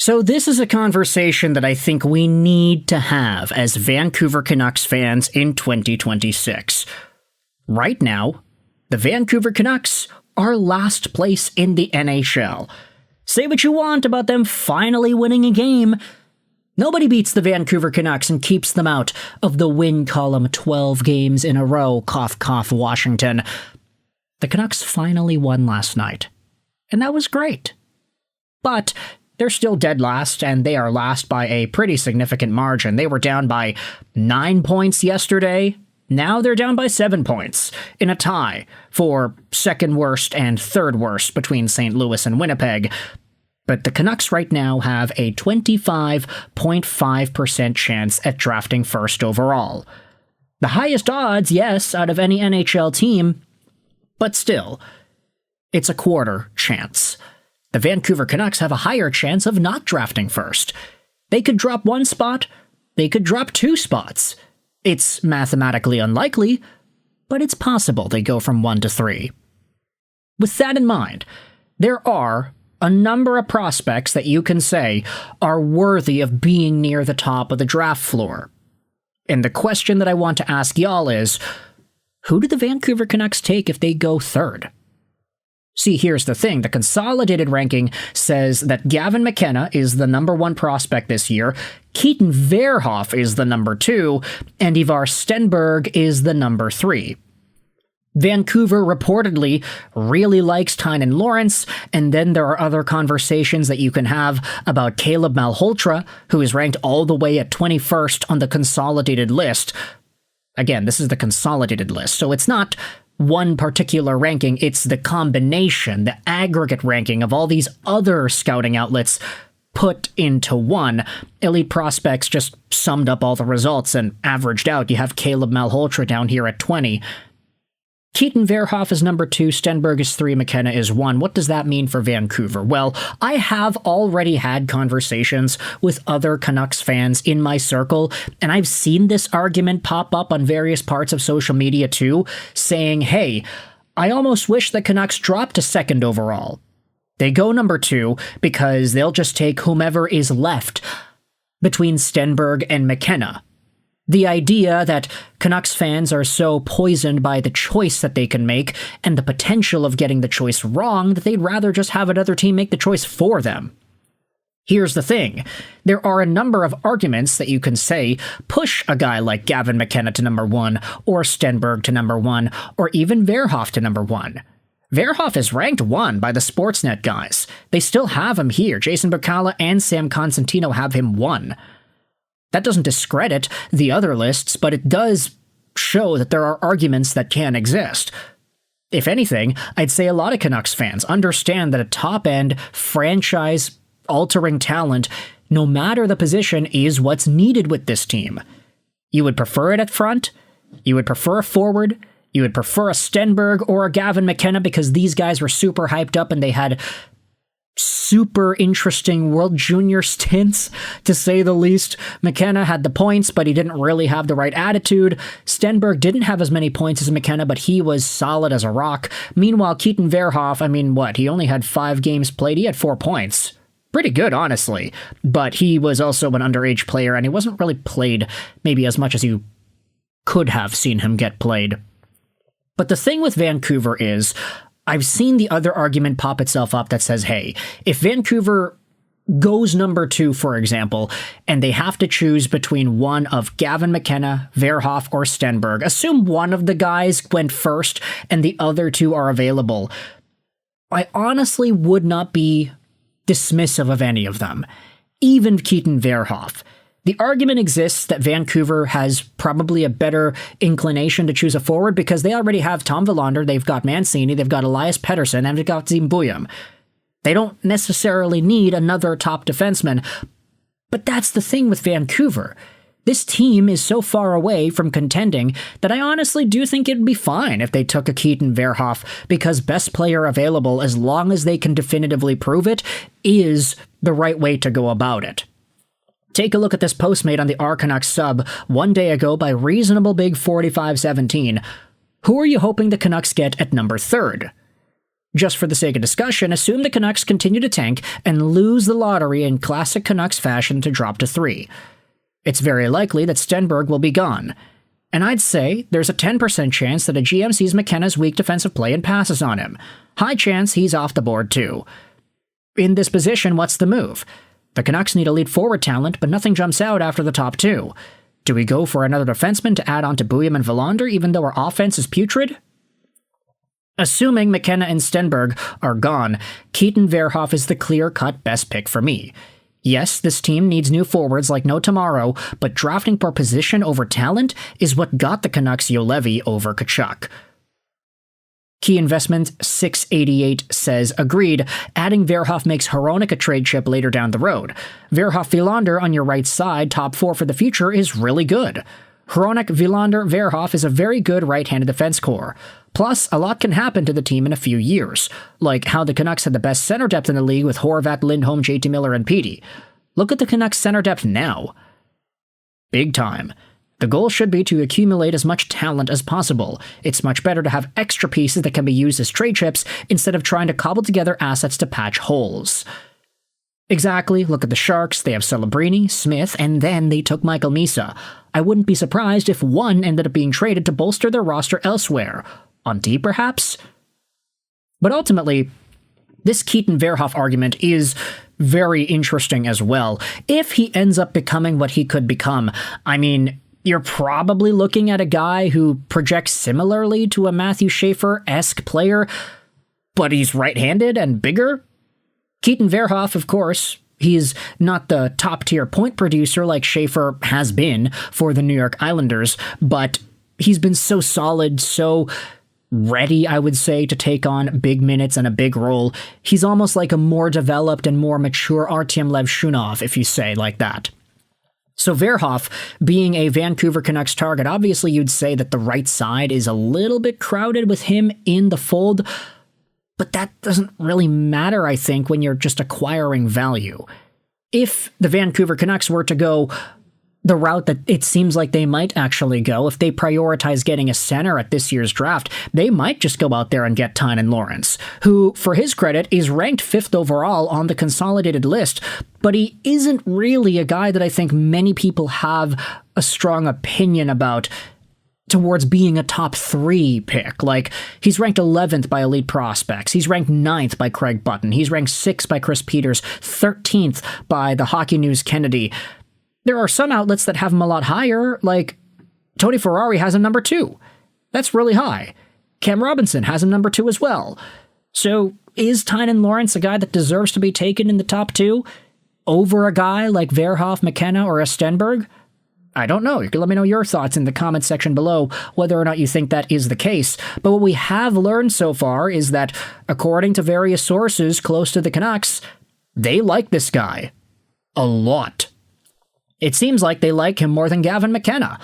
So this is a conversation that I think we need to have as Vancouver Canucks fans in 2026. Right now, the Vancouver Canucks are last place in the NHL. Say what you want about them finally winning a game. Nobody beats the Vancouver Canucks and keeps them out of the win column 12 games in a row, cough cough Washington. The Canucks finally won last night, and that was great. But they're still dead last, and they are last by a pretty significant margin. They were down by 9 points yesterday. Now they're down by 7 points, in a tie for second worst and third worst between St. Louis and Winnipeg. But the Canucks right now have a 25.5% chance at drafting first overall. The highest odds, yes, out of any NHL team, but still, it's a quarter chance. The Vancouver Canucks have a higher chance of not drafting first. They could drop one spot, they could drop 2 spots. It's mathematically unlikely, but it's possible they go from 1 to 3. With that in mind, there are a number of prospects that you can say are worthy of being near the top of the draft floor. And the question that I want to ask y'all is, who do the Vancouver Canucks take if they go third? See, here's the thing. The consolidated ranking says that Gavin McKenna is the number 1 prospect this year, Keaton Verhoeff is the number 2, and Ivar Stenberg is the number 3. Vancouver reportedly really likes Tynan Lawrence, and then there are other conversations that you can have about Caleb Malhotra, who is ranked all the way at 21st on the consolidated list. Again, this is the consolidated list, so it's not one particular ranking, it's the combination, the aggregate ranking of all these other scouting outlets put into one. Elite Prospects just summed up all the results and averaged out. You have Caleb Malhotra down here at 20. Keaton Verhoeff is number 2, Stenberg is 3, McKenna is 1. What does that mean for Vancouver? Well, I have already had conversations with other Canucks fans in my circle, and I've seen this argument pop up on various parts of social media too, saying, hey, I almost wish the Canucks dropped to second overall. They go number 2 because they'll just take whomever is left between Stenberg and McKenna. The idea that Canucks fans are so poisoned by the choice that they can make and the potential of getting the choice wrong that they'd rather just have another team make the choice for them. Here's the thing. There are a number of arguments that you can say push a guy like Gavin McKenna to number 1, or Stenberg to number 1, or even Verhoeff to number 1. Verhoeff is ranked 1 by the Sportsnet guys. They still have him here. Jason Bacala and Sam Constantino have him 1. That doesn't discredit the other lists, but it does show that there are arguments that can exist. If anything, I'd say a lot of Canucks fans understand that a top-end, franchise-altering talent, no matter the position, is what's needed with this team. You would prefer it at front, you would prefer a forward, you would prefer a Stenberg or a Gavin McKenna because these guys were super hyped up and they had super interesting World Junior stints, to say the least. McKenna had the points, but he didn't really have the right attitude. Stenberg didn't have as many points as McKenna, but he was solid as a rock. Meanwhile, Keaton Verhoeff, he only had 5 games played. He had 4 points. Pretty good, honestly. But he was also an underage player, and he wasn't really played maybe as much as you could have seen him get played. But the thing with Vancouver is, I've seen the other argument pop itself up that says, hey, if Vancouver goes number 2, for example, and they have to choose between one of Gavin McKenna, Verhoeff, or Stenberg, assume one of the guys went first and the other 2 are available, I honestly would not be dismissive of any of them, even Keaton Verhoeff. The argument exists that Vancouver has probably a better inclination to choose a forward because they already have Tom Willander, they've got Mancini, they've got Elias Pettersson, and they've got Zimbuyam. They don't necessarily need another top defenseman, but that's the thing with Vancouver. This team is so far away from contending that I honestly do think it'd be fine if they took a Keaton Verhoeff because best player available, as long as they can definitively prove it, is the right way to go about it. Take a look at this post made on the R Canucks sub one day ago by Reasonable Big 4517. Who are you hoping the Canucks get at number 3? Just for the sake of discussion, assume the Canucks continue to tank and lose the lottery in classic Canucks fashion to drop to 3. It's very likely that Stenberg will be gone. And I'd say there's a 10% chance that a GM sees McKenna's weak defensive play and passes on him. High chance he's off the board too. In this position, what's the move? The Canucks need elite forward talent, but nothing jumps out after the top 2. Do we go for another defenseman to add on to Bouillon and Villander even though our offense is putrid? Assuming McKenna and Stenberg are gone, Keaton Verhoeff is the clear-cut best pick for me. Yes, this team needs new forwards like no tomorrow, but drafting for position over talent is what got the Canucks Juolevi over Tkachuk. Key Investment 688 says, agreed, adding Verhoeff makes Hronek a trade chip later down the road. Verhoeff-Villander on your right side, top 4 for the future, is really good. Hronek, Villander, Verhoeff is a very good right-handed defense core. Plus, a lot can happen to the team in a few years, like how the Canucks had the best center depth in the league with Horvat, Lindholm, JT Miller, and Petey. Look at the Canucks center depth now. Big time. The goal should be to accumulate as much talent as possible. It's much better to have extra pieces that can be used as trade chips instead of trying to cobble together assets to patch holes. Exactly, look at the Sharks, they have Celebrini, Smith, and then they took Michael Misa. I wouldn't be surprised if one ended up being traded to bolster their roster elsewhere. On D, perhaps? But ultimately, this Keaton Verhoeff argument is very interesting as well. If he ends up becoming what he could become, I mean, you're probably looking at a guy who projects similarly to a Matthew Schaefer-esque player, but he's right-handed and bigger. Keaton Verhoeff, of course, he's not the top-tier point producer like Schaefer has been for the New York Islanders, but he's been so solid, so ready, I would say, to take on big minutes and a big role. He's almost like a more developed and more mature Artyom Levshunov, if you say like that. So Verhoeff, being a Vancouver Canucks target, obviously you'd say that the right side is a little bit crowded with him in the fold, but that doesn't really matter, I think, when you're just acquiring value. If the Vancouver Canucks were to go the route that it seems like they might actually go, if they prioritize getting a center at this year's draft, they might just go out there and get Tynan Lawrence, who, for his credit, is ranked 5th overall on the consolidated list, but he isn't really a guy that I think many people have a strong opinion about towards being a top 3 pick. Like, he's ranked 11th by Elite Prospects. He's ranked 9th by Craig Button. He's ranked 6th by Chris Peters, 13th by the Hockey News Kennedy. There are some outlets that have him a lot higher, like Tony Ferrari has him number 2. That's really high. Cam Robinson has him number 2 as well. So is Tynan Lawrence a guy that deserves to be taken in the top 2 over a guy like Verhoeff, McKenna, or a Stenberg? I don't know. You can let me know your thoughts in the comment section below, whether or not you think that is the case. But what we have learned so far is that, according to various sources close to the Canucks, they like this guy a lot. It seems like they like him more than Gavin McKenna.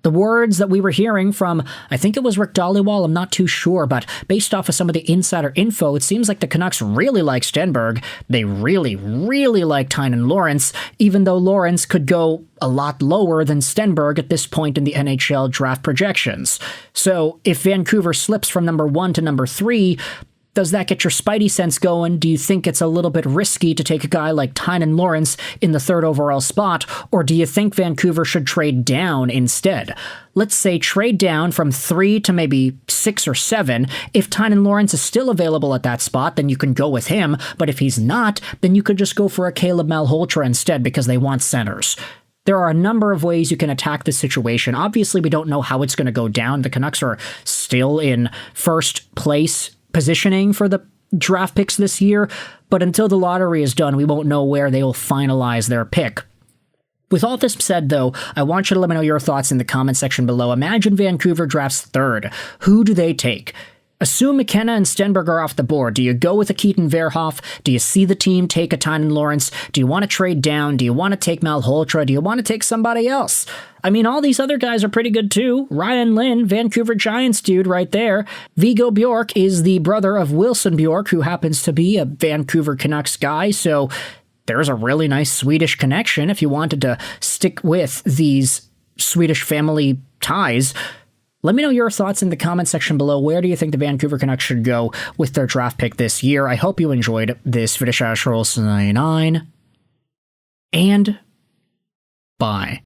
The words that we were hearing from, I think it was Rick Dhaliwal, I'm not too sure, but based off of some of the insider info, it seems like the Canucks really like Stenberg. They really, really like Tynan Lawrence, even though Lawrence could go a lot lower than Stenberg at this point in the NHL draft projections. So if Vancouver slips from number 1 to number 3, does that get your spidey sense going? Do you think it's a little bit risky to take a guy like Tynan Lawrence in the 3rd overall spot, or do you think Vancouver should trade down instead? Let's say trade down from 3 to maybe 6 or 7. If Tynan Lawrence is still available at that spot, then you can go with him, but if he's not, then you could just go for a Caleb Malhotra instead because they want centers. There are a number of ways you can attack this situation. Obviously, we don't know how it's going to go down. The Canucks are still in first place positioning for the draft picks this year, but until the lottery is done, we won't know where they will finalize their pick. With all this said, though, I want you to let me know your thoughts in the comment section below. Imagine Vancouver drafts 3rd. Who do they take? Assume McKenna and Stenberg are off the board. Do you go with a Keaton Verhoeff? Do you see the team take a Tynan Lawrence? Do you want to trade down? Do you want to take Malhotra? Do you want to take somebody else? I mean, all these other guys are pretty good too. Ryan Lynn, Vancouver Giants dude right there. Viggo Bjork is the brother of Wilson Bjork, who happens to be a Vancouver Canucks guy, so there's a really nice Swedish connection if you wanted to stick with these Swedish family ties. Let me know your thoughts in the comment section below. Where do you think the Vancouver Canucks should go with their draft pick this year? I hope you enjoyed this video. And bye.